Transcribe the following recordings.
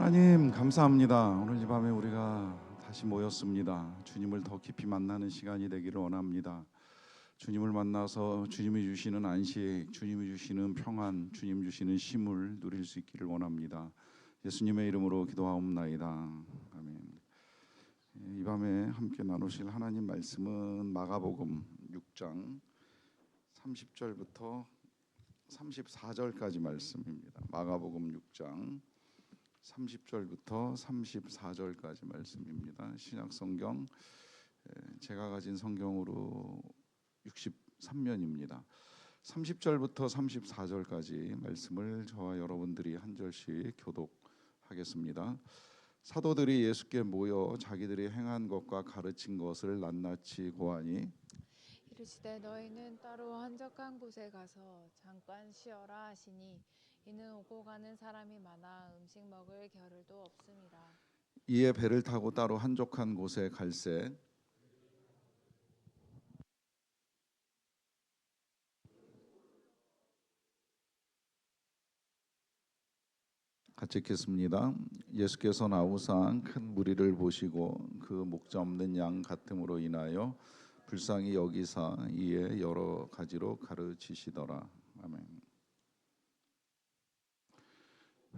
하나님 감사합니다. 오늘 이 밤에 우리가 다시 모였습니다. 주님을 더 깊이 만나는 시간이 되기를 원합니다. 주님을 만나서 주님이 주시는 안식, 주님이 주시는 평안, 주님 주시는 쉼을 누릴 수 있기를 원합니다. 예수님의 이름으로 기도하옵나이다. 아멘. 이 밤에 함께 나누실 하나님 말씀은 마가복음 6장 30절부터 34절까지 말씀입니다. 마가복음 6장 30절부터 34절까지 말씀입니다. 신약성경 제가 가진 성경으로 63면입니다. 30절부터 34절까지 말씀을 저와 여러분들이 한 절씩 교독하겠습니다. 사도들이 예수께 모여 자기들이 행한 것과 가르친 것을 낱낱이 고하니 이르시되 너희는 따로 한적한 곳에 가서 잠깐 쉬어라 하시니 이는 오고 가는 사람이 많아 음식 먹을 겨를도 없음이라. 이에 배를 타고 따로 한적한 곳에 갈새 같이 읽겠습니다. 예수께서 나우사 큰 무리를 보시고 그 목자 없는 양 같음으로 인하여 불쌍히 여기사 이에 여러 가지로 가르치시더라. 아멘.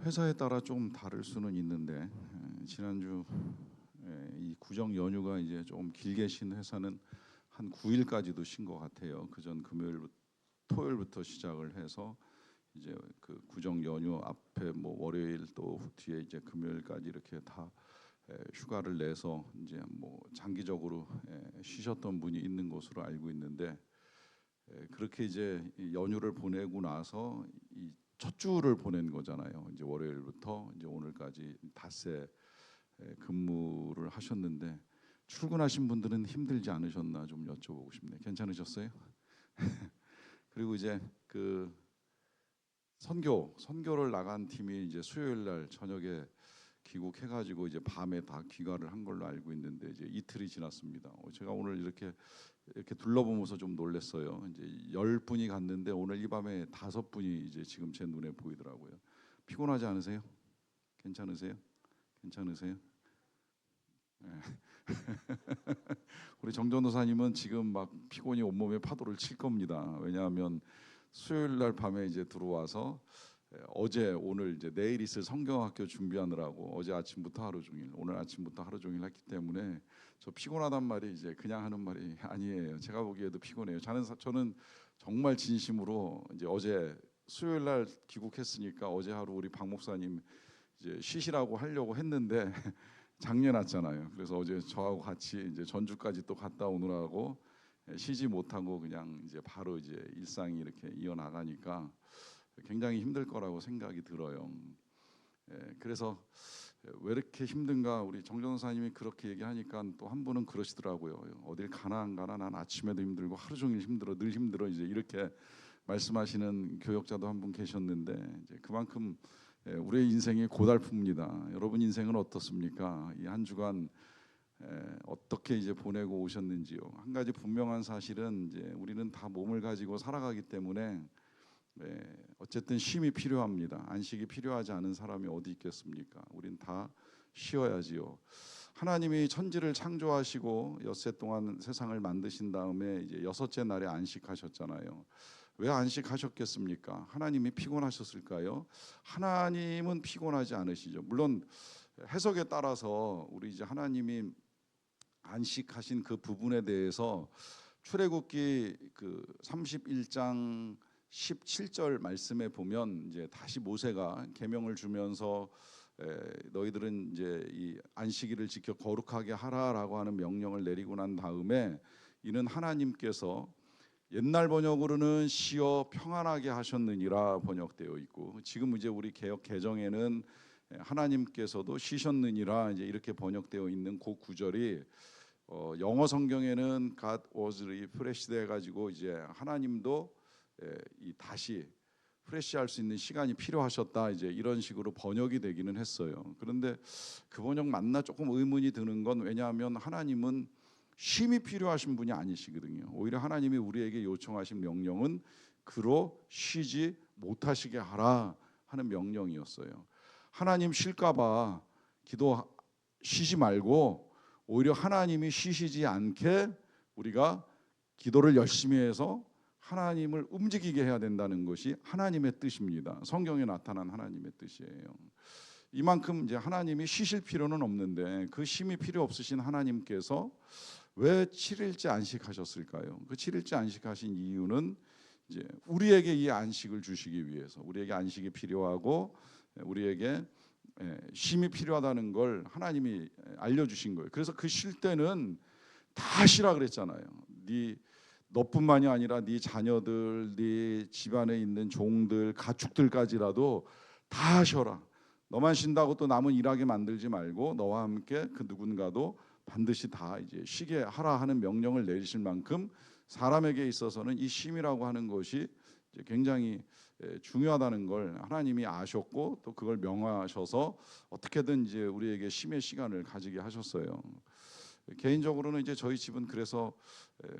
회사에 따라 좀 다를 수는 있는데 지난주 이 구정 연휴가 이제 좀 길게 쉰 회사는 한 9일까지도 쉰 것 같아요. 그전 금요일부터 토요일부터 시작을 해서 이제 그 구정 연휴 앞에 뭐 월요일 또 뒤에 이제 금요일까지 이렇게 다 휴가를 내서 이제 뭐 장기적으로 쉬셨던 분이 있는 것으로 알고 있는데 그렇게 이제 연휴를 보내고 나서 이 첫 주를 보낸 거잖아요. 이제 월요일부터 이제 오늘까지 닷새 근무를 하셨는데 출근하신 분들은 힘들지 않으셨나 좀 여쭤보고 싶네요. 괜찮으셨어요? 그리고 이제 그 선교를 나간 팀이 이제 수요일 날 저녁에 귀국해가지고 이제 밤에 다 귀가를 한 걸로 알고 있는데 이제 이틀이 지났습니다. 제가 오늘 이렇게 둘러보면서 좀 놀랐어요. 이제 10분이 갔는데 오늘 이 밤에 5분이 이제 지금 제 눈에 보이더라고요. 피곤하지 않으세요? 괜찮으세요? 괜찮으세요? 네. 우리 정 전도사님은 지금 막 피곤이 온몸에 파도를 칠 겁니다. 왜냐하면 수요일 날 밤에 이제 들어와서 어제 오늘 이제 내일 있을 성경학교 준비하느라고 어제 아침부터 하루 종일 오늘 아침부터 하루 종일 했기 때문에 저 피곤하단 말이 이제 그냥 하는 말이 아니에요. 제가 보기에도 피곤해요. 저는 정말 진심으로 이제 어제 수요일 날 귀국했으니까 어제 하루 우리 박 목사님 이제 쉬시라고 하려고 했는데 장례 났잖아요. 그래서 어제 저하고 같이 이제 전주까지 또 갔다 오느라고 쉬지 못하고 그냥 이제 바로 이제 일상이 이렇게 이어나가니까 굉장히 힘들 거라고 생각이 들어요. 그래서 왜 이렇게 힘든가 우리 정 전사님이 그렇게 얘기하니까 또 한 분은 그러시더라고요. 어딜 가나 안 가나 난 아침에도 힘들고 하루 종일 힘들어 늘 힘들어 이제 이렇게 말씀하시는 교역자도 한 분 계셨는데 이제 그만큼 우리의 인생이 고달픕니다. 여러분 인생은 어떻습니까? 이 한 주간 어떻게 이제 보내고 오셨는지요? 한 가지 분명한 사실은 이제 우리는 다 몸을 가지고 살아가기 때문에 어쨌든 쉼이 필요합니다. 안식이 필요하지 않은 사람이 어디 있겠습니까? 우린 다 쉬어야지요. 하나님이 천지를 창조하시고 엿새 동안 세상을 만드신 다음에 이제 여섯째 날에 안식하셨잖아요. 왜 안식하셨겠습니까? 하나님이 피곤하셨을까요? 하나님은 피곤하지 않으시죠. 물론 해석에 따라서 우리 이제 하나님이 안식하신 그 부분에 대해서 출애굽기 그 31장 17절 말씀에 보면 이제 다시 모세가 계명을 주면서 너희들은 이제 이 안식일을 지켜 거룩하게 하라라고 하는 명령을 내리고 난 다음에 이는 하나님께서 옛날 번역으로는 쉬어 평안하게 하셨느니라 번역되어 있고 지금 이제 우리 개역 개정에는 하나님께서도 쉬셨느니라 이제 이렇게 번역되어 있는 그 구절이 영어 성경에는 God was refreshed 해가지고 이제 하나님도 이 다시 프레시할 수 있는 시간이 필요하셨다 이제 이런 식으로 번역이 되기는 했어요. 그런데 그 번역 맞나 조금 의문이 드는 건 왜냐하면 하나님은 쉼이 필요하신 분이 아니시거든요. 오히려 하나님이 우리에게 요청하신 명령은 그로 쉬지 못하시게 하라 하는 명령이었어요. 하나님 쉴까봐 기도 쉬지 말고 오히려 하나님이 쉬시지 않게 우리가 기도를 열심히 해서 하나님을 움직이게 해야 된다는 것이 하나님의 뜻입니다. 성경에 나타난 하나님의 뜻이에요. 이만큼 이제 하나님이 쉬실 필요는 없는데 그 쉼이 필요 없으신 하나님께서 왜 7일째 안식하셨을까요? 그 7일째 안식하신 이유는 이제 우리에게 이 안식을 주시기 위해서, 우리에게 안식이 필요하고 우리에게 쉼이 필요하다는 걸 하나님이 알려주신 거예요. 그래서 그 쉴 때는 다 쉬라 그랬잖아요. 너뿐만이 아니라 네 자녀들, 네 집안에 있는 종들, 가축들까지라도 다 쉬어라. 너만 쉰다고 또 남은 일하게 만들지 말고 너와 함께 그 누군가도 반드시 다 이제 쉬게 하라 하는 명령을 내리실 만큼 사람에게 있어서는 이 쉼이라고 하는 것이 이제 굉장히 중요하다는 걸 하나님이 아셨고 또 그걸 명하셔서 어떻게든 이제 우리에게 쉼의 시간을 가지게 하셨어요. 개인적으로는 이제 저희 집은 그래서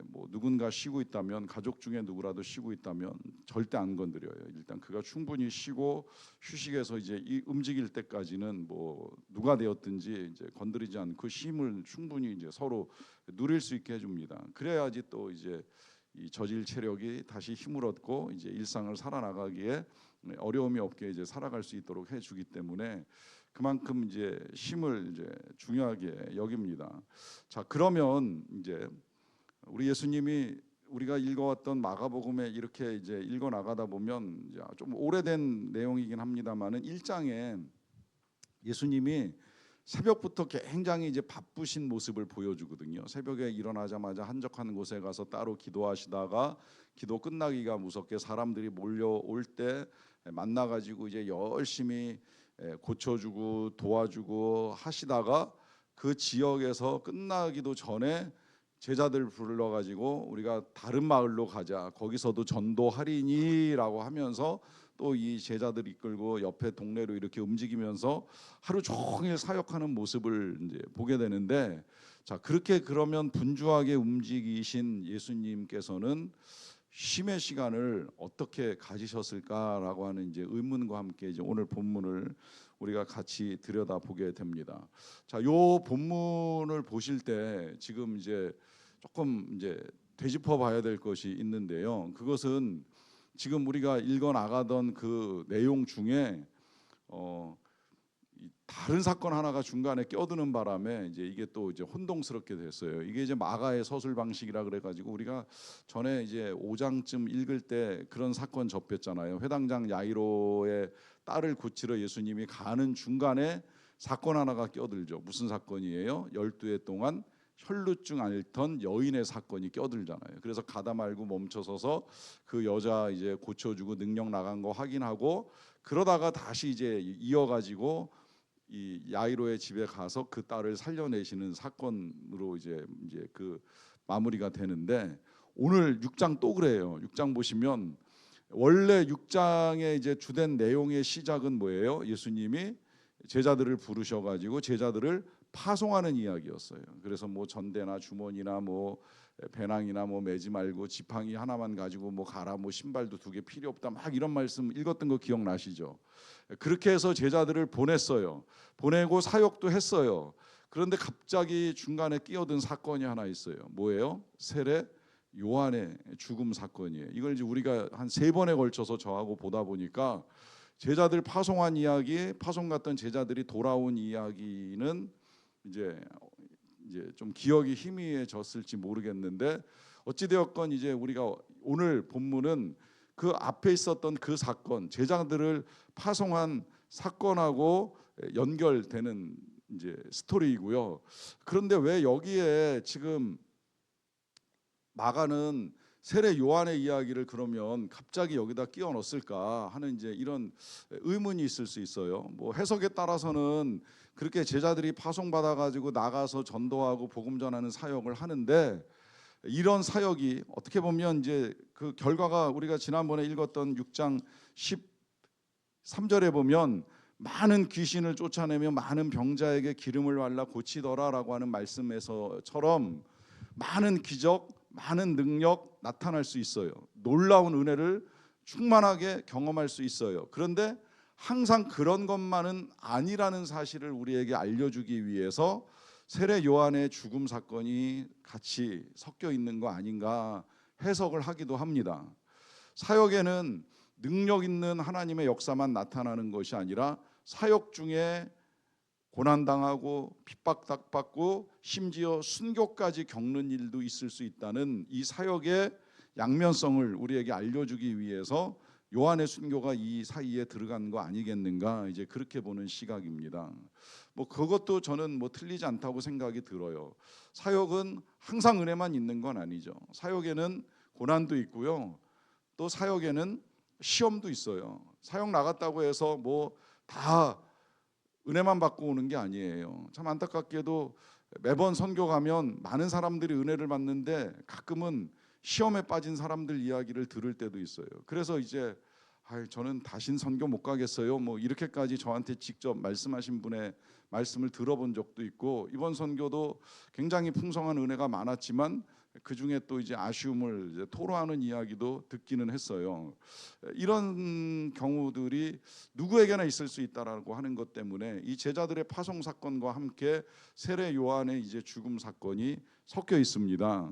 뭐 누군가 쉬고 있다면, 가족 중에 누구라도 쉬고 있다면 절대 안 건드려요. 일단 그가 충분히 쉬고 휴식에서 이제 움직일 때까지는 뭐 누가 되었든지 이제 건드리지 않고 쉼을 충분히 이제 서로 누릴 수 있게 해줍니다. 그래야지 또 이제 이 저질 체력이 다시 힘을 얻고 이제 일상을 살아나가기에 어려움이 없게 이제 살아갈 수 있도록 해주기 때문에 그만큼 이제 쉼을 이제 중요하게 여깁니다. 자, 그러면 이제 우리 예수님이 우리가 읽어왔던 마가복음에 이렇게 이제 읽어 나가다 보면 이제 좀 오래된 내용이긴 합니다만은 1장에 예수님이 새벽부터 굉장히 이제 바쁘신 모습을 보여주거든요. 새벽에 일어나자마자 한적한 곳에 가서 따로 기도하시다가 기도 끝나기가 무섭게 사람들이 몰려올 때 만나가지고 이제 열심히 고쳐주고 도와주고 하시다가 그 지역에서 끝나기도 전에 제자들 불러가지고 우리가 다른 마을로 가자, 거기서도 전도하리니라고 하면서 또 이 제자들 이끌고 옆에 동네로 이렇게 움직이면서 하루 종일 사역하는 모습을 이제 보게 되는데, 자, 그렇게 그러면 분주하게 움직이신 예수님께서는 쉼의 시간을 어떻게 가지셨을까라고 하는 이제 의문과 함께 이제 오늘 본문을 우리가 같이 들여다보게 됩니다. 자, 요 본문을 보실 때 지금 이제 조금 이제 되짚어 봐야 될 것이 있는데요. 그것은 지금 우리가 읽어 나가던 그 내용 중에 다른 사건 하나가 중간에 껴드는 바람에 이제 이게 또 이제 혼동스럽게 됐어요. 이게 이제 마가의 서술 방식이라 그래가지고 우리가 전에 이제 5장쯤 읽을 때 그런 사건 접했잖아요. 회당장 야이로의 딸을 고치러 예수님이 가는 중간에 사건 하나가 껴들죠. 무슨 사건이에요? 12해 동안 혈루증 앓던 여인의 사건이 껴들잖아요. 그래서 가다 말고 멈춰서서 그 여자 이제 고쳐주고 능력 나간 거 확인하고 그러다가 다시 이제 이어가지고 이 야이로의 집에 가서 그 딸을 살려내시는 사건으로 이제 그 마무리가 되는데, 오늘 6장 또 그래요. 6장 보시면 원래 6장의 이제 주된 내용의 시작은 뭐예요? 예수님이 제자들을 부르셔가지고 제자들을 파송하는 이야기였어요. 그래서 뭐 전대나 주머니나 뭐 배낭이나 뭐 매지 말고 지팡이 하나만 가지고 뭐 가라, 뭐 신발도 2개 필요 없다, 막 이런 말씀 읽었던 거 기억나시죠? 그렇게 해서 제자들을 보냈어요. 보내고 사역도 했어요. 그런데 갑자기 중간에 끼어든 사건이 하나 있어요. 뭐예요? 세례 요한의 죽음 사건이에요. 이걸 이제 우리가 한 3번에 걸쳐서 저하고 보다 보니까 제자들 파송한 이야기, 파송 갔던 제자들이 돌아온 이야기는 이제 좀 기억이 희미해졌을지 모르겠는데, 어찌되었건 이제 우리가 오늘 본문은 그 앞에 있었던 그 사건, 제자들을 파송한 사건하고 연결되는 이제 스토리이고요. 그런데 왜 여기에 지금 마가는 세례 요한의 이야기를 그러면 갑자기 여기다 끼워 넣었을까 하는 이제 이런 의문이 있을 수 있어요. 뭐 해석에 따라서는 그렇게 제자들이 파송받아 가지고 나가서 전도하고 복음 전하는 사역을 하는데, 이런 사역이 어떻게 보면 이제 그 결과가 우리가 지난번에 읽었던 6장 13절에 보면 많은 귀신을 쫓아내며 많은 병자에게 기름을 발라 고치더라라고 하는 말씀에서처럼 많은 기적, 많은 능력 나타날 수 있어요. 놀라운 은혜를 충만하게 경험할 수 있어요. 그런데 항상 그런 것만은 아니라는 사실을 우리에게 알려주기 위해서 세례 요한의 죽음 사건이 같이 섞여 있는 거 아닌가 해석을 하기도 합니다. 사역에는 능력 있는 하나님의 역사만 나타나는 것이 아니라 사역 중에 고난당하고 핍박받고 심지어 순교까지 겪는 일도 있을 수 있다는 이 사역의 양면성을 우리에게 알려주기 위해서 요한의 순교가 이 사이에 들어간 거 아니겠는가, 이제 그렇게 보는 시각입니다. 뭐 그것도 저는 뭐 틀리지 않다고 생각이 들어요. 사역은 항상 은혜만 있는 건 아니죠. 사역에는 고난도 있고요. 또 사역에는 시험도 있어요. 사역 나갔다고 해서 뭐 다 은혜만 받고 오는 게 아니에요. 참 안타깝게도 매번 선교 가면 많은 사람들이 은혜를 받는데 가끔은 시험에 빠진 사람들 이야기를 들을 때도 있어요. 그래서 이제 저는 다신 선교 못 가겠어요, 뭐 이렇게까지 저한테 직접 말씀하신 분의 말씀을 들어본 적도 있고, 이번 선교도 굉장히 풍성한 은혜가 많았지만 그 중에 또 이제 아쉬움을 이제 토로하는 이야기도 듣기는 했어요. 이런 경우들이 누구에게나 있을 수 있다라고 하는 것 때문에 이 제자들의 파송 사건과 함께 세례 요한의 이제 죽음 사건이 섞여 있습니다.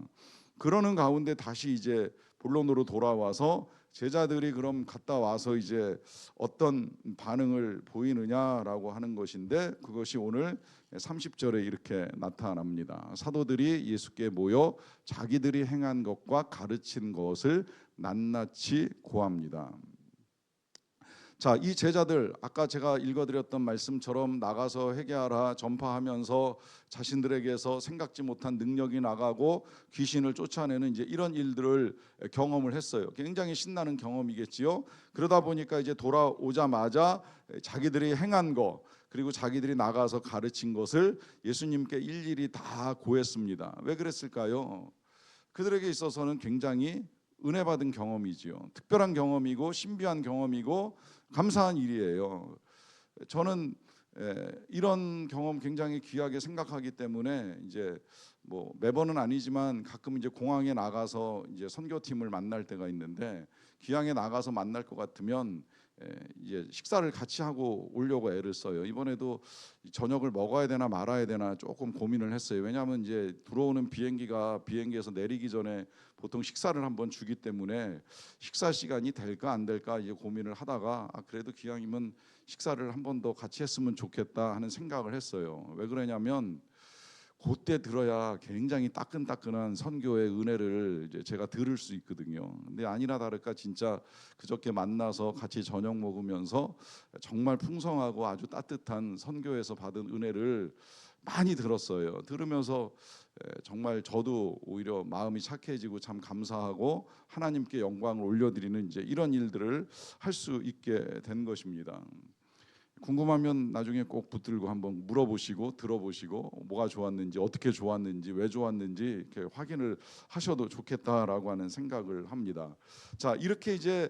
그러는 가운데 다시 이제 본론으로 돌아와서 제자들이 그럼 갔다 와서 이제 어떤 반응을 보이느냐라고 하는 것인데, 그것이 오늘 30절에 이렇게 나타납니다. 사도들이 예수께 모여 자기들이 행한 것과 가르친 것을 낱낱이 고합니다. 자, 이 제자들, 아까 제가 읽어드렸던 말씀처럼 나가서 회개하라 전파하면서 자신들에게서 생각지 못한 능력이 나가고 귀신을 쫓아내는 이제 이런 일들을 경험을 했어요. 굉장히 신나는 경험이겠지요. 그러다 보니까 이제 돌아오자마자 자기들이 행한 거, 그리고 자기들이 나가서 가르친 것을 예수님께 일일이 다 고했습니다. 왜 그랬을까요? 그들에게 있어서는 굉장히 은혜 받은 경험이지요. 특별한 경험이고 신비한 경험이고 감사한 일이에요. 저는 이런 경험 굉장히 귀하게 생각하기 때문에 이제 뭐 매번은 아니지만 가끔 이제 공항에 나가서 이제 선교팀을 만날 때가 있는데, 기항에 나가서 만날 것 같으면 이제 식사를 같이 하고 오려고 애를 써요. 이번에도 저녁을 먹어야 되나 말아야 되나 조금 고민을 했어요. 왜냐하면 이제 들어오는 비행기에서 내리기 전에 보통 식사를 한번 주기 때문에 식사 시간이 될까 안 될까 이제 고민을 하다가 그래도 기왕이면 식사를 한 번 더 같이 했으면 좋겠다 하는 생각을 했어요. 왜 그러냐면 그때 들어야 굉장히 따끈따끈한 선교의 은혜를 이제 제가 들을 수 있거든요. 근데 아니나 다를까 진짜 그저께 만나서 같이 저녁 먹으면서 정말 풍성하고 아주 따뜻한 선교에서 받은 은혜를 많이 들었어요. 들으면서 정말 저도 오히려 마음이 착해지고 참 감사하고 하나님께 영광을 올려드리는 이제 이런 일들을 할 수 있게 된 것입니다. 궁금하면 나중에 꼭 붙들고 한번 물어보시고 들어보시고 뭐가 좋았는지, 어떻게 좋았는지, 왜 좋았는지 이렇게 확인을 하셔도 좋겠다라고 하는 생각을 합니다. 자, 이렇게 이제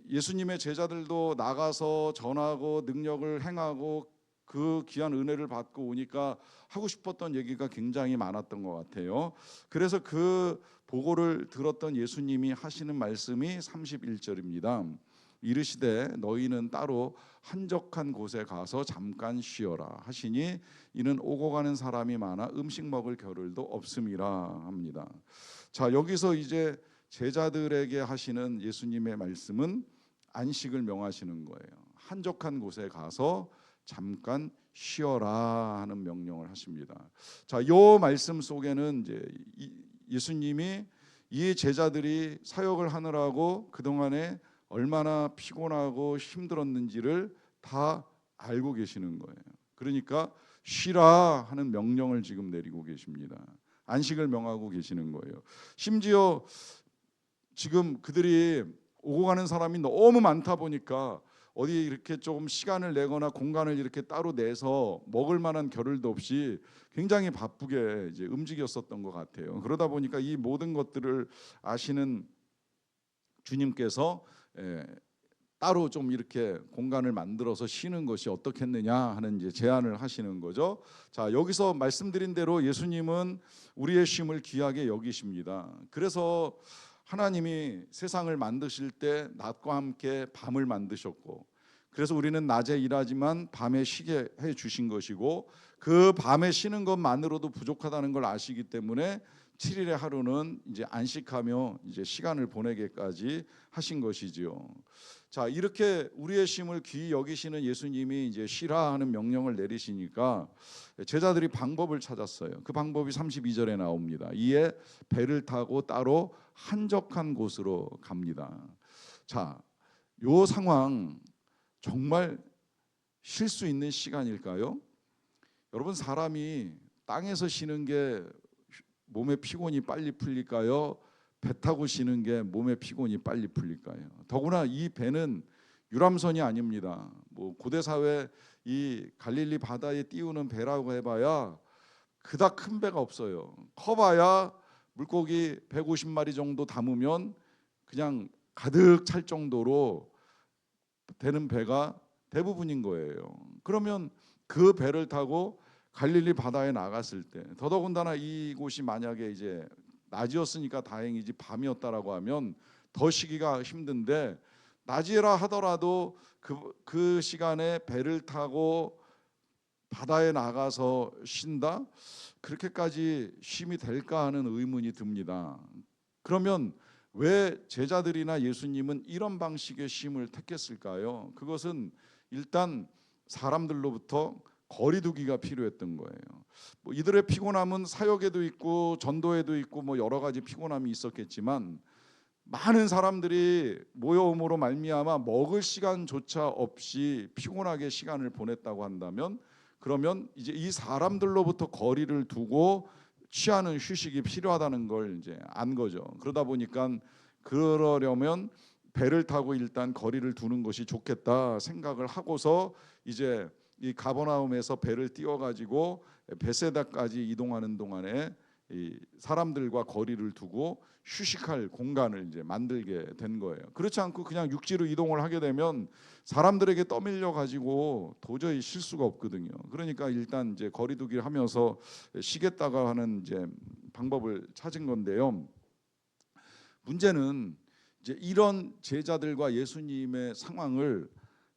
예수님의 제자들도 나가서 전하고 능력을 행하고 그 귀한 은혜를 받고 오니까 하고 싶었던 얘기가 굉장히 많았던 것 같아요. 그래서 그 보고를 들었던 예수님이 하시는 말씀이 31절입니다. 이르시되 너희는 따로 한적한 곳에 가서 잠깐 쉬어라 하시니 이는 오고 가는 사람이 많아 음식 먹을 겨를도 없음이라 합니다. 자, 여기서 이제 제자들에게 하시는 예수님의 말씀은 안식을 명하시는 거예요. 한적한 곳에 가서 잠깐 쉬어라 하는 명령을 하십니다. 자, 이 말씀 속에는 이제 예수님이 이 제자들이 사역을 하느라고 그동안에 얼마나 피곤하고 힘들었는지를 다 알고 계시는 거예요. 그러니까 쉬라 하는 명령을 지금 내리고 계십니다. 안식을 명하고 계시는 거예요. 심지어 지금 그들이 오고 가는 사람이 너무 많다 보니까 어디 이렇게 조금 시간을 내거나 공간을 이렇게 따로 내서 먹을 만한 겨를도 없이 굉장히 바쁘게 이제 움직였었던 것 같아요. 그러다 보니까 이 모든 것들을 아시는 주님께서 따로 좀 이렇게 공간을 만들어서 쉬는 것이 어떻겠느냐 하는 이제 제안을 하시는 거죠. 자, 여기서 말씀드린 대로 예수님은 우리의 쉼을 귀하게 여기십니다. 그래서 하나님이 세상을 만드실 때 낮과 함께 밤을 만드셨고, 그래서 우리는 낮에 일하지만 밤에 쉬게 해 주신 것이고 그 밤에 쉬는 것만으로도 부족하다는 걸 아시기 때문에 7일의 하루는 이제 안식하며 이제 시간을 보내게까지 하신 것이지요. 자, 이렇게 우리의 쉼을 귀히 여기시는 예수님이 이제 쉬라 하는 명령을 내리시니까 제자들이 방법을 찾았어요. 그 방법이 32절에 나옵니다. 이에 배를 타고 따로 한적한 곳으로 갑니다. 자, 요 상황 정말 쉴 수 있는 시간일까요? 여러분, 사람이 땅에서 쉬는 게 몸의 피곤이 빨리 풀릴까요? 배 타고 쉬는 게 몸의 피곤이 빨리 풀릴까요? 더구나 이 배는 유람선이 아닙니다. 뭐 고대 사회 이 갈릴리 바다에 띄우는 배라고 해봐야 그닥 큰 배가 없어요. 커봐야 물고기 150마리 정도 담으면 그냥 가득 찰 정도로 되는 배가 대부분인 거예요. 그러면 그 배를 타고 갈릴리 바다에 나갔을 때, 더더군다나 이곳이 만약에 이제 낮이었으니까 다행이지 밤이었다라고 하면 더 쉬기가 힘든데, 낮이라 하더라도 그 시간에 배를 타고 바다에 나가서 쉰다? 그렇게까지 쉼이 될까 하는 의문이 듭니다. 그러면 왜 제자들이나 예수님은 이런 방식의 쉼을 택했을까요? 그것은 일단 사람들로부터 거리두기가 필요했던 거예요. 뭐 이들의 피곤함은 사역에도 있고 전도에도 있고 뭐 여러 가지 피곤함이 있었겠지만, 많은 사람들이 모여옴으로 말미암아 먹을 시간조차 없이 피곤하게 시간을 보냈다고 한다면, 그러면 이제 이 사람들로부터 거리를 두고 취하는 휴식이 필요하다는 걸 이제 안 거죠. 그러다 보니까 그러려면 배를 타고 일단 거리를 두는 것이 좋겠다 생각을 하고서 이제 이 가버나움에서 배를 띄워가지고 베세다까지 이동하는 동안에 이 사람들과 거리를 두고 휴식할 공간을 이제 만들게 된 거예요. 그렇지 않고 그냥 육지로 이동을 하게 되면 사람들에게 떠밀려 가지고 도저히 쉴 수가 없거든요. 그러니까 일단 이제 거리두기를 하면서 쉬겠다가 하는 이제 방법을 찾은 건데요. 문제는 이제 이런 제자들과 예수님의 상황을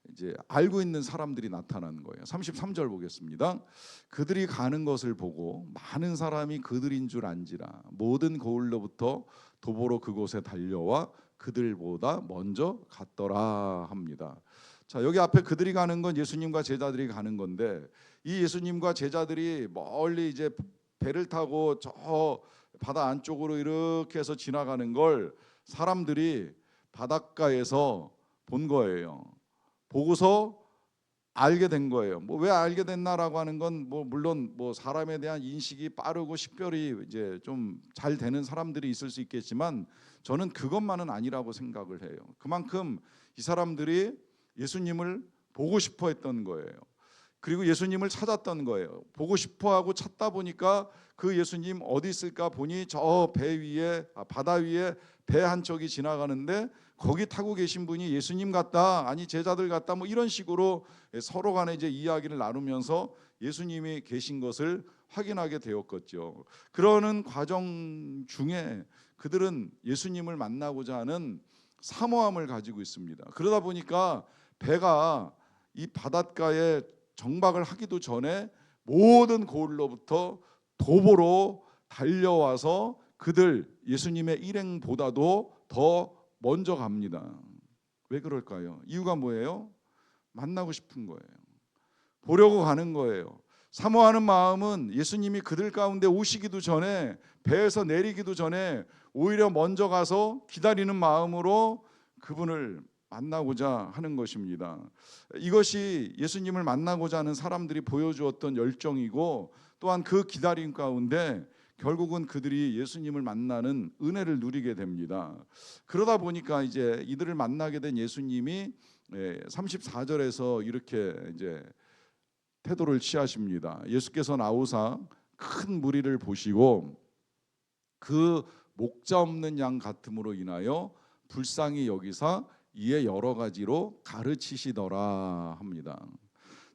이제 알고 있는 사람들이 나타나는 거예요. 33절 보겠습니다. 그들이 가는 것을 보고 많은 사람이 그들인 줄 안지라 모든 거울로부터 도보로 그곳에 달려와 그들보다 먼저 갔더라 합니다. 자, 여기 앞에 그들이 가는 건 예수님과 제자들이 가는 건데, 이 예수님과 제자들이 멀리 이제 배를 타고 저 바다 안쪽으로 이렇게 해서 지나가는 걸 사람들이 바닷가에서 본 거예요. 보고서 알게 된 거예요. 뭐 왜 알게 됐나라고 하는 건 뭐 물론 뭐 사람에 대한 인식이 빠르고 식별이 이제 좀 잘 되는 사람들이 있을 수 있겠지만, 저는 그것만은 아니라고 생각을 해요. 그만큼 이 사람들이 예수님을 보고 싶어 했던 거예요. 그리고 예수님을 찾았던 거예요. 보고 싶어 하고 찾다 보니까 그 예수님 어디 있을까 보니 저 배 위에 바다 위에 배 한 척이 지나가는데 거기 타고 계신 분이 예수님 같다, 아니 제자들 같다, 뭐 이런 식으로 서로 간에 이제 이야기를 나누면서 예수님이 계신 것을 확인하게 되었겠죠. 그러는 과정 중에 그들은 예수님을 만나고자 하는 사모함을 가지고 있습니다. 그러다 보니까 배가 이 바닷가에 정박을 하기도 전에 모든 고을로부터 도보로 달려와서 그들 예수님의 일행보다도 더 먼저 갑니다. 왜 그럴까요? 이유가 뭐예요? 만나고 싶은 거예요. 보려고 가는 거예요. 사모하는 마음은 예수님이 그들 가운데 오시기도 전에, 배에서 내리기도 전에 오히려 먼저 가서 기다리는 마음으로 그분을 만나고자 하는 것입니다. 이것이 예수님을 만나고자 하는 사람들이 보여주었던 열정이고, 또한 그 기다림 가운데 결국은 그들이 예수님을 만나는 은혜를 누리게 됩니다. 그러다 보니까 이제 이들을 만나게 된 예수님이 34절에서 이렇게 이제 태도를 취하십니다. 예수께서 나오사 큰 무리를 보시고 그 목자 없는 양 같음으로 인하여 불쌍히 여기사 이에 여러 가지로 가르치시더라 합니다.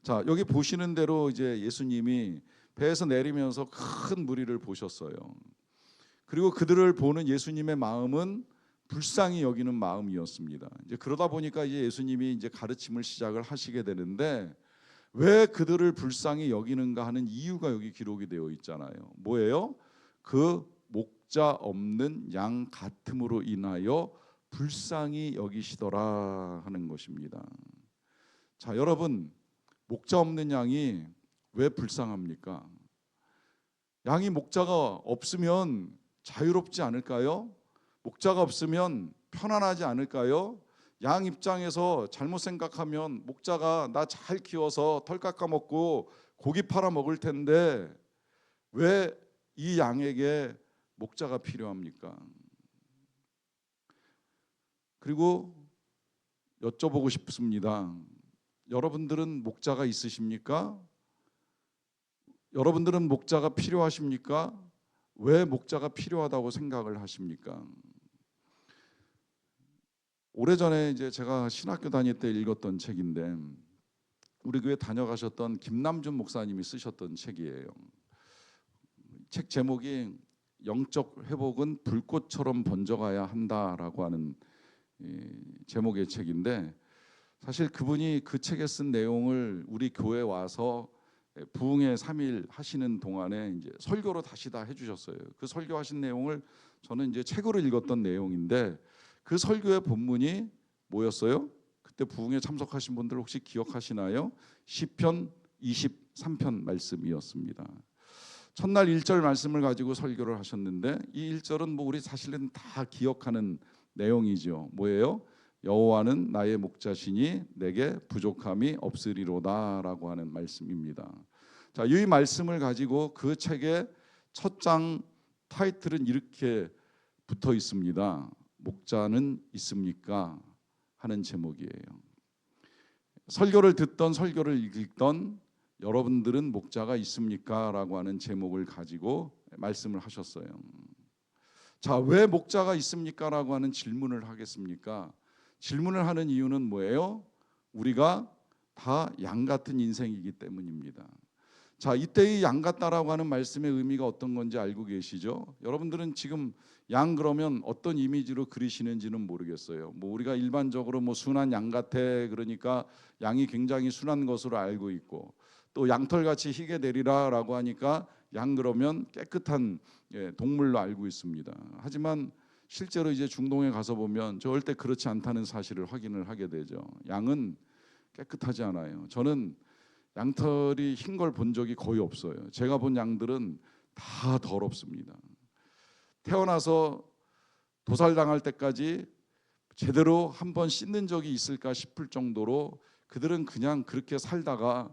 자, 여기 보시는 대로 이제 예수님이 배에서 내리면서 큰 무리를 보셨어요. 그리고 그들을 보는 예수님의 마음은 불쌍히 여기는 마음이었습니다. 이제 그러다 보니까 이제 예수님이 이제 가르침을 시작을 하시게 되는데 왜 그들을 불쌍히 여기는가 하는 이유가 여기 기록이 되어 있잖아요. 뭐예요? 그 목자 없는 양 같음으로 인하여 불쌍히 여기시더라 하는 것입니다. 자, 여러분, 목자 없는 양이 왜 불쌍합니까? 양이 목자가 없으면 자유롭지 않을까요? 목자가 없으면 편안하지 않을까요? 양 입장에서 잘못 생각하면 목자가 나 잘 키워서 털 깎아 먹고 고기 팔아 먹을 텐데 왜 이 양에게 목자가 필요합니까? 그리고 여쭤보고 싶습니다. 여러분들은 목자가 있으십니까? 여러분들은 목자가 필요하십니까? 왜 목자가 필요하다고 생각을 하십니까? 오래전에 이제 제가 신학교 다닐 때 읽었던 책인데 우리 교회 다녀가셨던 김남준 목사님이 쓰셨던 책이에요. 책 제목이 영적 회복은 불꽃처럼 번져가야 한다라고 하는 제목의 책인데 사실 그분이 그 책에 쓴 내용을 우리 교회 와서 부흥의 3일 하시는 동안에 이제 설교로 다시 다 해주셨어요. 그 설교하신 내용을 저는 이제 책으로 읽었던 내용인데 그 설교의 본문이 뭐였어요? 그때 부흥에 참석하신 분들 혹시 기억하시나요? 시편 23편 말씀이었습니다. 첫날 1절 말씀을 가지고 설교를 하셨는데 이 1절은 뭐 우리 사실은 다 기억하는 내용이죠. 뭐예요? 여호와는 나의 목자시니 내게 부족함이 없으리로다라고 하는 말씀입니다. 자, 이 말씀을 가지고 그 책의 첫 장 타이틀은 이렇게 붙어 있습니다. 목자는 있습니까? 하는 제목이에요. 설교를 듣던 설교를 읽던 여러분들은 목자가 있습니까? 라고 하는 제목을 가지고 말씀을 하셨어요. 자, 왜 목자가 있습니까? 라고 하는 질문을 하겠습니까? 질문을 하는 이유는 뭐예요? 우리가 다 양 같은 인생이기 때문입니다. 자, 이때의 양 같다라고 하는 말씀의 의미가 어떤 건지 알고 계시죠? 여러분들은 지금 양 그러면 어떤 이미지로 그리시는지는 모르겠어요. 뭐 우리가 일반적으로 뭐 순한 양 같아 그러니까 양이 굉장히 순한 것으로 알고 있고 또 양털같이 희게 되리라라고 하니까 양 그러면 깨끗한 동물로 알고 있습니다. 하지만 실제로 이제 중동에 가서 보면 절대 그렇지 않다는 사실을 확인을 하게 되죠. 양은 깨끗하지 않아요. 저는 양털이 흰 걸 본 적이 거의 없어요. 제가 본 양들은 다 더럽습니다. 태어나서 도살당할 때까지 제대로 한번 씻는 적이 있을까 싶을 정도로 그들은 그냥 그렇게 살다가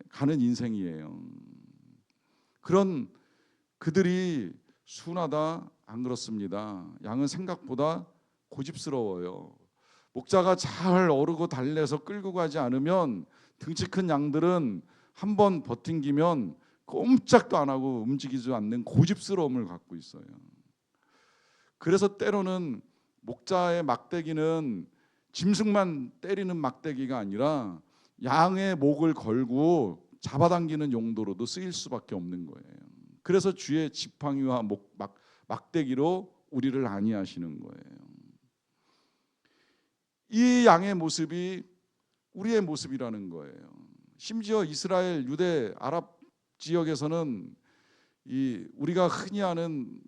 가는 인생이에요. 그런 그들이 순하다? 안 그렇습니다. 양은 생각보다 고집스러워요. 목자가 잘 어르고 달래서 끌고 가지 않으면 등치 큰 양들은 한번 버팅기면 꼼짝도 안 하고 움직이지 않는 고집스러움을 갖고 있어요. 그래서 때로는 목자의 막대기는 짐승만 때리는 막대기가 아니라 양의 목을 걸고 잡아당기는 용도로도 쓰일 수밖에 없는 거예요. 그래서 주의 지팡이와 막대기로 우리를 안위하시는 거예요. 이 양의 모습이 우리의 모습이라는 거예요. 심지어 이스라엘, 유대, 아랍 지역에서는 우리가 흔히 아는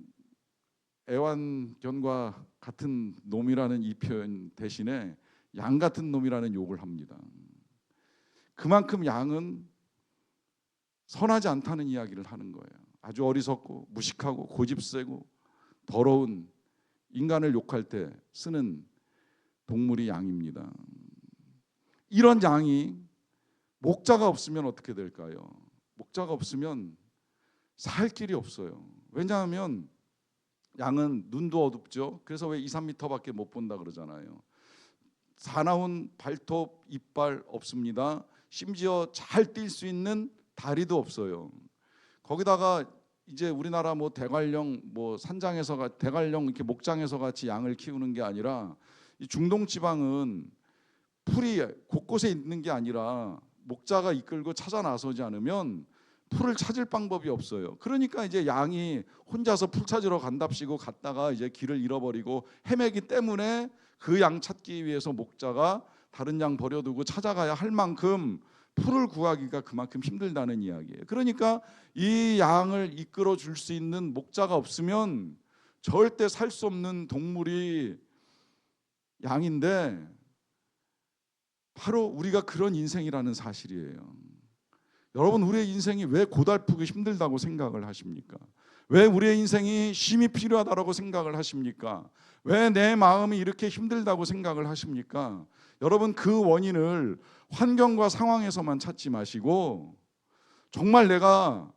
애완견과 같은 놈이라는 이 표현 대신에 양 같은 놈이라는 욕을 합니다. 그만큼 양은 선하지 않다는 이야기를 하는 거예요. 아주 어리석고 무식하고 고집세고 더러운 인간을 욕할 때 쓰는 동물이 양입니다. 이런 양이 목자가 없으면 어떻게 될까요? 목자가 없으면 살 길이 없어요. 왜냐하면 양은 눈도 어둡죠. 그래서 왜 2, 3m밖에 못 본다 그러잖아요. 사나운 발톱, 이빨 없습니다. 심지어 잘 뛸 수 있는 다리도 없어요. 거기다가 이제 우리나라 뭐 대관령 뭐 산장에서 대관령 이렇게 목장에서 같이 양을 키우는 게 아니라 이 중동 지방은 풀이 곳곳에 있는 게 아니라 목자가 이끌고 찾아 나서지 않으면 풀을 찾을 방법이 없어요. 그러니까 이제 양이 혼자서 풀 찾으러 간답시고 갔다가 이제 길을 잃어버리고 헤매기 때문에 그 양 찾기 위해서 목자가 다른 양 버려두고 찾아가야 할 만큼 풀을 구하기가 그만큼 힘들다는 이야기예요. 그러니까 이 양을 이끌어 줄 수 있는 목자가 없으면 절대 살 수 없는 동물이 양인데, 바로 우리가 그런 인생이라는 사실이에요. 여러분, 우리의 인생이 왜 고달프고 힘들다고 생각을 하십니까? 왜 우리의 인생이 쉼이 필요하다고 생각을 하십니까? 왜 내 마음이 이렇게 힘들다고 생각을 하십니까? 여러분, 그 원인을 환경과 상황에서만 찾지 마시고, 정말 내가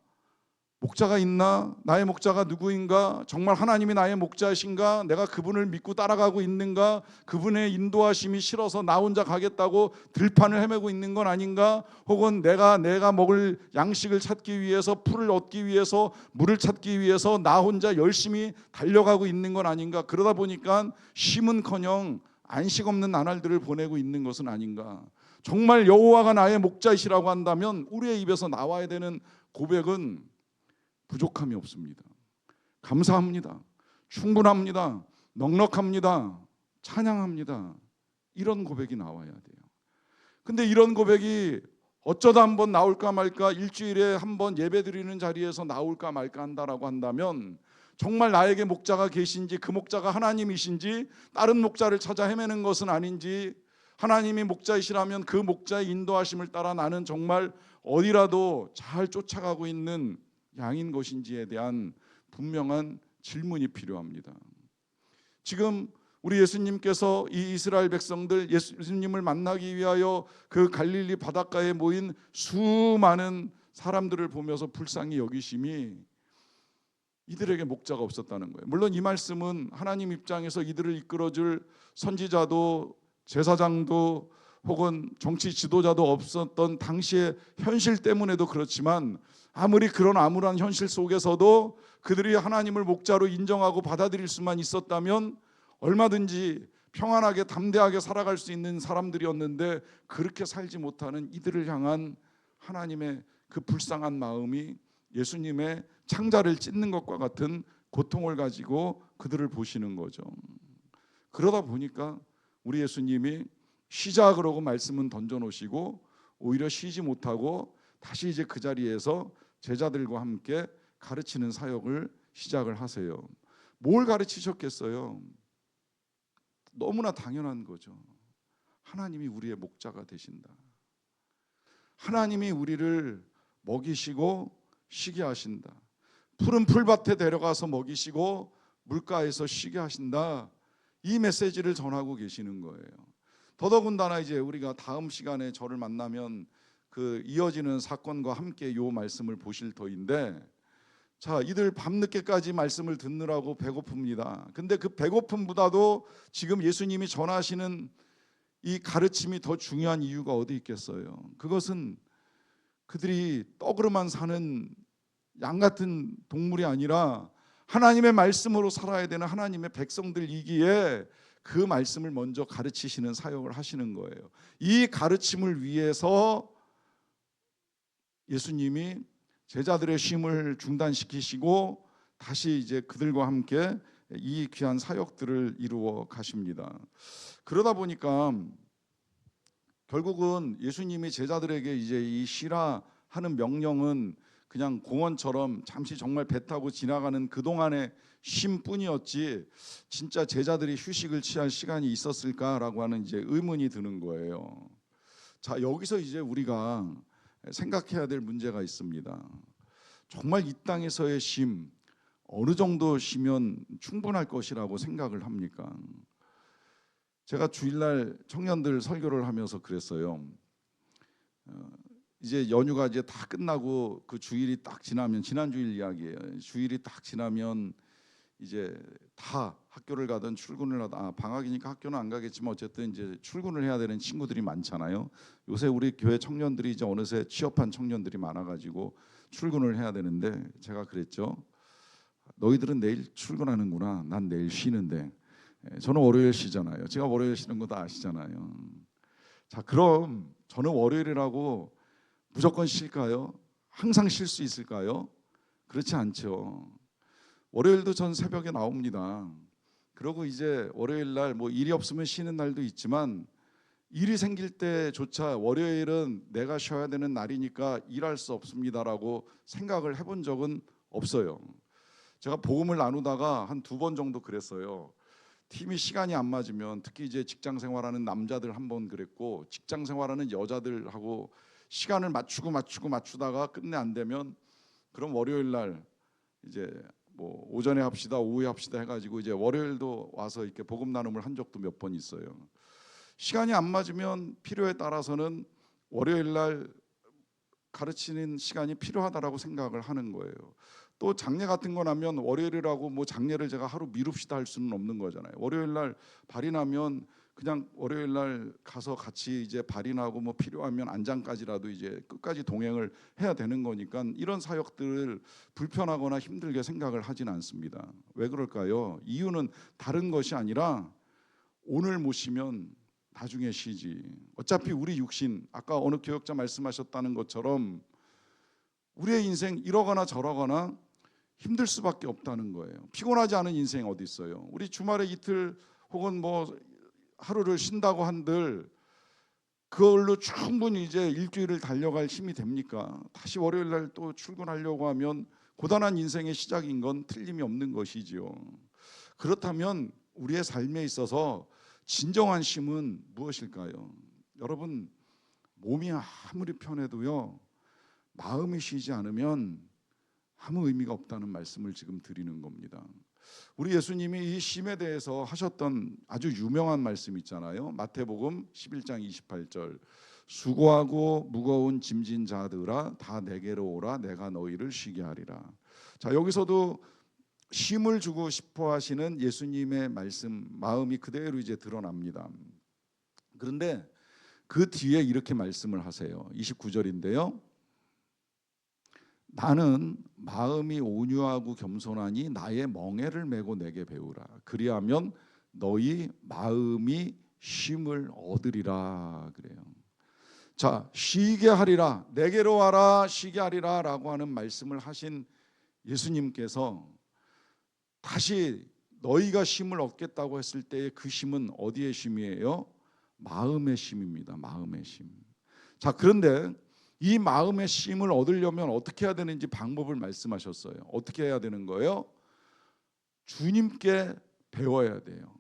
목자가 있나? 나의 목자가 누구인가? 정말 하나님이 나의 목자이신가? 내가 그분을 믿고 따라가고 있는가? 그분의 인도하심이 싫어서 나 혼자 가겠다고 들판을 헤매고 있는 건 아닌가? 혹은 내가 먹을 양식을 찾기 위해서, 풀을 얻기 위해서, 물을 찾기 위해서 나 혼자 열심히 달려가고 있는 건 아닌가? 그러다 보니까 쉼은커녕 안식 없는 나날들을 보내고 있는 것은 아닌가? 정말 여호와가 나의 목자이시라고 한다면 우리의 입에서 나와야 되는 고백은 부족함이 없습니다. 감사합니다. 충분합니다. 넉넉합니다. 찬양합니다. 이런 고백이 나와야 돼요. 근데 이런 고백이 어쩌다 한번 나올까 말까, 일주일에 한번 예배드리는 자리에서 나올까 말까 한다라고 한다면, 정말 나에게 목자가 계신지, 그 목자가 하나님이신지, 다른 목자를 찾아 헤매는 것은 아닌지, 하나님이 목자이시라면 그 목자의 인도하심을 따라 나는 정말 어디라도 잘 쫓아가고 있는 양인 것인지에 대한 분명한 질문이 필요합니다. 지금 우리 예수님께서 이 이스라엘 백성들, 예수님을 만나기 위하여 그 갈릴리 바닷가에 모인 수많은 사람들을 보면서 불쌍히 여기심이 이들에게 목자가 없었다는 거예요. 물론 이 말씀은 하나님 입장에서 이들을 이끌어줄 선지자도 제사장도 혹은 정치 지도자도 없었던 당시의 현실 때문에도 그렇지만, 아무리 그런 암울한 현실 속에서도 그들이 하나님을 목자로 인정하고 받아들일 수만 있었다면 얼마든지 평안하게 담대하게 살아갈 수 있는 사람들이었는데, 그렇게 살지 못하는 이들을 향한 하나님의 그 불쌍한 마음이 예수님의 창자를 찢는 것과 같은 고통을 가지고 그들을 보시는 거죠. 그러다 보니까 우리 예수님이 쉬자 그러고 말씀은 던져놓으시고 오히려 쉬지 못하고 다시 이제 그 자리에서 제자들과 함께 가르치는 사역을 시작을 하세요. 뭘 가르치셨겠어요? 너무나 당연한 거죠. 하나님이 우리의 목자가 되신다. 하나님이 우리를 먹이시고 쉬게 하신다. 푸른 풀밭에 데려가서 먹이시고 물가에서 쉬게 하신다. 이 메시지를 전하고 계시는 거예요. 더더군다나 이제 우리가 다음 시간에 저를 만나면 그 이어지는 사건과 함께 요 말씀을 보실 터인데, 자, 이들 밤늦게까지 말씀을 듣느라고 배고픕니다. 근데 그 배고픔보다도 지금 예수님이 전하시는 이 가르침이 더 중요한 이유가 어디 있겠어요? 그것은 그들이 떡으로만 사는 양 같은 동물이 아니라 하나님의 말씀으로 살아야 되는 하나님의 백성들이기에 그 말씀을 먼저 가르치시는 사역을 하시는 거예요. 이 가르침을 위해서 예수님이 제자들의 쉼을 중단시키시고 다시 이제 그들과 함께 이 귀한 사역들을 이루어 가십니다. 그러다 보니까 결국은 예수님이 제자들에게 이제 이 쉬라 하는 명령은 그냥 공원처럼 잠시 정말 배 타고 지나가는 그동안의 쉼뿐이었지, 진짜 제자들이 휴식을 취할 시간이 있었을까라고 하는 이제 의문이 드는 거예요. 자, 여기서 이제 우리가 생각해야 될 문제가 있습니다. 정말 이 땅에서의 쉼, 어느 정도 쉬면 충분할 것이라고 생각을 합니까? 제가 주일날 청년들 설교를 하면서 그랬어요. 이제 연휴가 이제 다 끝나고 그 주일이 딱 지나면, 지난 주일 이야기예요. 주일이 딱 지나면 이제 다 학교를 가든 출근을 하든, 방학이니까 학교는 안 가겠지만 어쨌든 이제 출근을 해야 되는 친구들이 많잖아요. 요새 우리 교회 청년들이 이제 어느새 취업한 청년들이 많아가지고 출근을 해야 되는데, 제가 그랬죠. 너희들은 내일 출근하는구나. 난 내일 쉬는데. 저는 월요일 쉬잖아요. 제가 월요일 쉬는 거 다 아시잖아요. 자, 그럼 저는 월요일이라고 무조건 쉴까요? 항상 쉴 수 있을까요? 그렇지 않죠. 월요일도 전 새벽에 나옵니다. 그러고 이제 월요일 날 뭐 일이 없으면 쉬는 날도 있지만 일이 생길 때조차 월요일은 내가 쉬어야 되는 날이니까 일할 수 없습니다라고 생각을 해본 적은 없어요. 제가 복음을 나누다가 한 2번 정도 그랬어요. 팀이 시간이 안 맞으면, 특히 이제 직장 생활하는 남자들 한 번 그랬고, 직장 생활하는 여자들하고 시간을 맞추다가 끝내 안 되면, 그럼 월요일 날 이제 뭐 오전에 합시다, 오후에 합시다 해가지고 이제 월요일도 와서 이렇게 복음 나눔을 한 적도 몇 번 있어요. 시간이 안 맞으면 필요에 따라서는 월요일 날 가르치는 시간이 필요하다라고 생각을 하는 거예요. 또 장례 같은 거 나면 월요일이라고 뭐 장례를 제가 하루 미룹시다 할 수는 없는 거잖아요. 월요일 날 발이 나면 그냥 월요일 날 가서 같이 이제 발이 나고 뭐 필요하면 안장까지라도 이제 끝까지 동행을 해야 되는 거니까 이런 사역들을 불편하거나 힘들게 생각을 하진 않습니다. 왜 그럴까요? 이유는 다른 것이 아니라 오늘 모시면 나중에 쉬지. 어차피 우리 육신, 아까 어느 교역자 말씀하셨다는 것처럼 우리의 인생 이러거나 저러거나 힘들 수밖에 없다는 거예요. 피곤하지 않은 인생 어디 있어요? 우리 주말에 이틀 혹은 뭐 하루를 쉰다고 한들 그걸로 충분히 이제 일주일을 달려갈 힘이 됩니까? 다시 월요일 날 또 출근하려고 하면 고단한 인생의 시작인 건 틀림이 없는 것이지요. 그렇다면 우리의 삶에 있어서 진정한 쉼은 무엇일까요? 여러분, 몸이 아무리 편해도요, 마음이 쉬지 않으면 아무 의미가 없다는 말씀을 지금 드리는 겁니다. 우리 예수님이 이 쉼에 대해서 하셨던 아주 유명한 말씀 있잖아요. 마태복음 11장 28절, 수고하고 무거운 짐진 자들아 다 내게로 오라, 내가 너희를 쉬게 하리라. 자, 여기서도 쉼을 주고 싶어 하시는 예수님의 말씀, 마음이 그대로 이제 드러납니다. 그런데 그 뒤에 이렇게 말씀을 하세요. 29절인데요. 나는 마음이 온유하고 겸손하니 나의 멍에를 메고 내게 배우라. 그리하면 너희 마음이 쉼을 얻으리라 그래요. 자, 쉬게 하리라, 내게로 와라 쉬게 하리라 라고 하는 말씀을 하신 예수님께서 다시 너희가 쉼을 얻겠다고 했을 때의 그 쉼은 어디의 쉼이에요? 마음의 쉼입니다. 마음의 쉼. 자, 그런데 이 마음의 쉼을 얻으려면 어떻게 해야 되는지 방법을 말씀하셨어요. 어떻게 해야 되는 거예요? 주님께 배워야 돼요.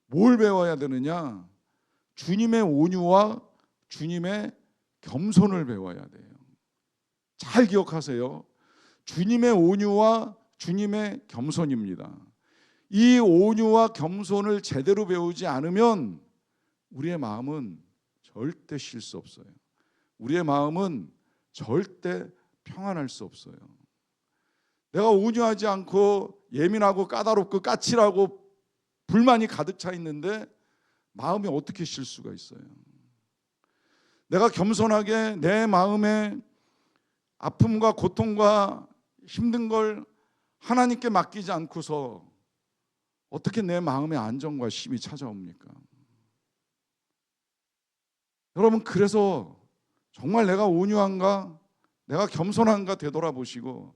뭘 배워야 되느냐? 주님의 온유와 주님의 겸손을 배워야 돼요. 잘 기억하세요. 주님의 온유와 주님의 겸손입니다. 이 온유와 겸손을 제대로 배우지 않으면 우리의 마음은 절대 쉴 수 없어요. 우리의 마음은 절대 평안할 수 없어요. 내가 온유하지 않고 예민하고 까다롭고 까칠하고 불만이 가득 차 있는데 마음이 어떻게 쉴 수가 있어요? 내가 겸손하게 내 마음의 아픔과 고통과 힘든 걸 하나님께 맡기지 않고서 어떻게 내 마음의 안정과 쉼이 찾아옵니까? 여러분, 그래서 정말 내가 온유한가, 내가 겸손한가 되돌아보시고,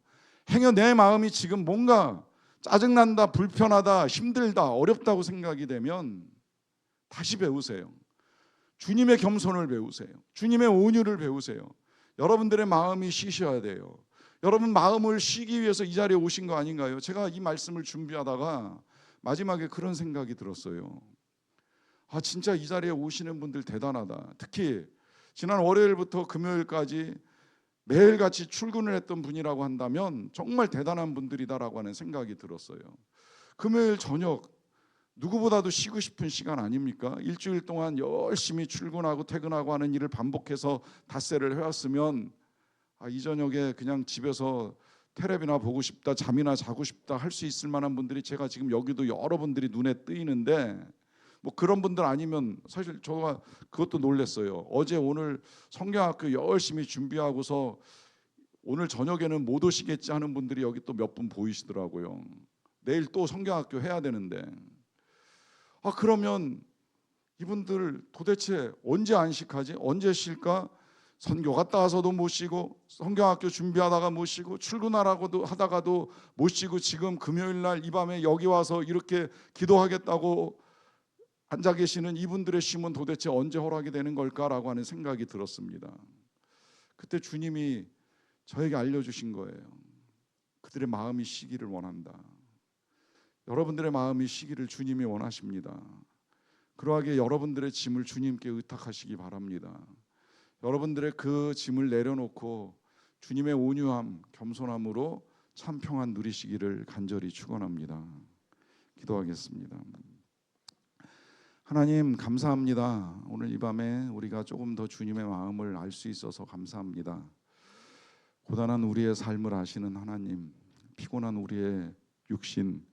행여 내 마음이 지금 뭔가 짜증난다, 불편하다, 힘들다, 어렵다고 생각이 되면 다시 배우세요. 주님의 겸손을 배우세요. 주님의 온유를 배우세요. 여러분들의 마음이 쉬셔야 돼요. 여러분 마음을 쉬기 위해서 이 자리에 오신 거 아닌가요? 제가 이 말씀을 준비하다가 마지막에 그런 생각이 들었어요. 아, 진짜 이 자리에 오시는 분들 대단하다. 특히 지난 월요일부터 금요일까지 매일같이 출근을 했던 분이라고 한다면 정말 대단한 분들이다라고 하는 생각이 들었어요. 금요일 저녁 누구보다도 쉬고 싶은 시간 아닙니까? 일주일 동안 열심히 출근하고 퇴근하고 하는 일을 반복해서 닷새를 해왔으면 이 저녁에 그냥 집에서 텔레비나 보고 싶다, 잠이나 자고 싶다 할 수 있을 만한 분들이 제가 지금 여기도 여러분들이 눈에 띄는데, 뭐 그런 분들 아니면 사실 제가 그것도 놀랐어요. 어제 오늘 성경학교 열심히 준비하고서 오늘 저녁에는 못 오시겠지 하는 분들이 여기 또 몇 분 보이시더라고요. 내일 또 성경학교 해야 되는데, 그러면 이분들 도대체 언제 안식하지? 언제 쉴까? 선교 갔다 와서도 못 쉬고, 성경학교 준비하다가 못 쉬고, 출근하라고도 하다가도 못 쉬고, 지금 금요일 날 이 밤에 여기 와서 이렇게 기도하겠다고 앉아 계시는 이분들의 쉼은 도대체 언제 허락이 되는 걸까라고 하는 생각이 들었습니다. 그때 주님이 저에게 알려주신 거예요. 그들의 마음이 쉬기를 원한다. 여러분들의 마음이 쉬기를 주님이 원하십니다. 그러하게 여러분들의 짐을 주님께 의탁하시기 바랍니다. 여러분들의 그 짐을 내려놓고 주님의 온유함, 겸손함으로 참 평안 누리시기를 간절히 축원합니다. 기도하겠습니다. 하나님 감사합니다. 오늘 이 밤에 우리가 조금 더 주님의 마음을 알 수 있어서 감사합니다. 고단한 우리의 삶을 아시는 하나님, 피곤한 우리의 육신,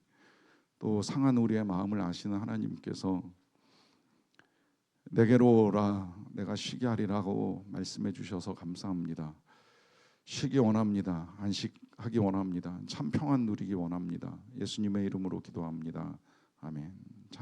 또 상한 우리의 마음을 아시는 하나님께서 내게로 오라 내가 쉬게 하리라고 말씀해 주셔서 감사합니다. 쉬기 원합니다. 안식하기 원합니다. 참 평안 누리기 원합니다. 예수님의 이름으로 기도합니다. 아멘.